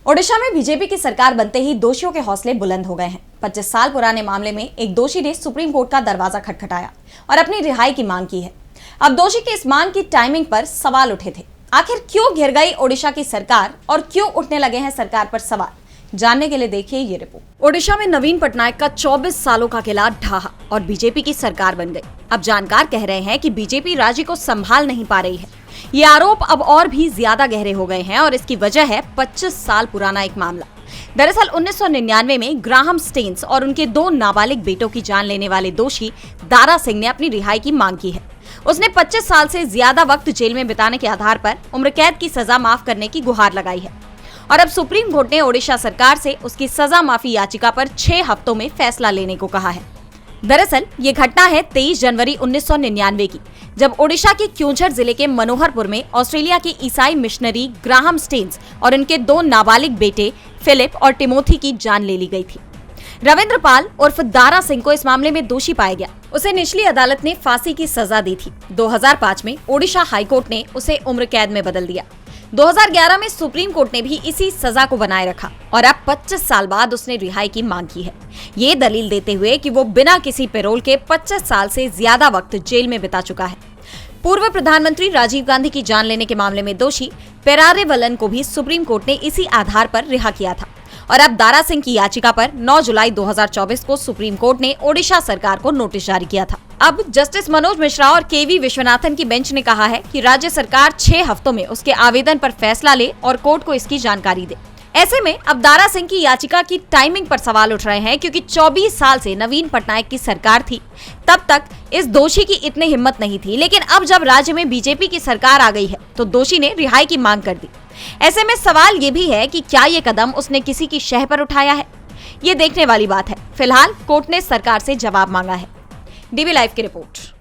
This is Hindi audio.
ओडिशा में बीजेपी की सरकार बनते ही दोषियों के हौसले बुलंद हो गए हैं। 25 साल पुराने मामले में एक दोषी ने सुप्रीम कोर्ट का दरवाजा खटखटाया और अपनी रिहाई की मांग की है। अब दोषी की इस मांग की टाइमिंग पर सवाल उठे थे। आखिर क्यों घिर गई ओडिशा की सरकार और क्यों उठने लगे हैं सरकार पर सवाल? जानने के लिए देखिए ये रिपोर्ट। ओडिशा में नवीन पटनायक का 24 सालों का किला ढहा और बीजेपी की सरकार बन गई। अब जानकार कह रहे हैं कि बीजेपी राज्य को संभाल नहीं पा रही है। ये आरोप अब और भी ज्यादा गहरे हो गए हैं और इसकी वजह है 25 साल पुराना एक मामला। दरअसल 1999 में ग्राहम स्टेन्स और उनके 2 नाबालिग बेटों की जान लेने वाले दोषी दारा सिंह ने अपनी रिहाई की मांग की है। उसने 25 साल से ज्यादा वक्त जेल में बिताने के आधार पर उम्र कैद की सजा माफ करने की गुहार लगाई है और अब सुप्रीम कोर्ट ने ओडिशा सरकार से उसकी सजा माफी याचिका पर 6 हफ्तों में फैसला लेने को कहा है। दरअसल ये घटना है 23 जनवरी 1999 की, जब ओडिशा के क्योंझर जिले के मनोहरपुर में ऑस्ट्रेलिया के ईसाई मिशनरी ग्राहम स्टेन्स और उनके 2 नाबालिग बेटे फिलिप और टिमोथी की जान ले ली गई थी। रविंद्र पाल उर्फ दारा सिंह को इस मामले में दोषी पाया गया। उसे निचली अदालत ने फांसी की सजा दी थी। 2005 में ओडिशा हाईकोर्ट ने उसे उम्र कैद में बदल दिया। 2011 में सुप्रीम कोर्ट ने भी इसी सजा को बनाए रखा और अब 25 साल बाद उसने रिहाई की मांग की है, ये दलील देते हुए कि वो बिना किसी पैरोल के 25 साल से ज्यादा वक्त जेल में बिता चुका है। पूर्व प्रधानमंत्री राजीव गांधी की जान लेने के मामले में दोषी पेरारेवलन को भी सुप्रीम कोर्ट ने इसी आधार पर रिहा किया था और अब दारा सिंह की याचिका पर 9 जुलाई 2024 को सुप्रीम कोर्ट ने ओडिशा सरकार को नोटिस जारी किया था। अब जस्टिस मनोज मिश्रा और केवी विश्वनाथन की बेंच ने कहा है कि राज्य सरकार 6 हफ्तों में उसके आवेदन पर फैसला ले और कोर्ट को इसकी जानकारी दे। ऐसे में अब दारा सिंह की याचिका की टाइमिंग पर सवाल उठ रहे हैं, क्योंकि 24 साल से नवीन पटनायक की सरकार थी, तब तक इस दोषी की इतनी हिम्मत नहीं थी। लेकिन अब जब राज्य में बीजेपी की सरकार आ गई है तो दोषी ने रिहाई की मांग कर दी। ऐसे में सवाल ये भी है कि क्या ये कदम उसने किसी की शह पर उठाया है? ये देखने वाली बात है। फिलहाल कोर्ट ने सरकार से जवाब मांगा है। डीवी लाइव की रिपोर्ट।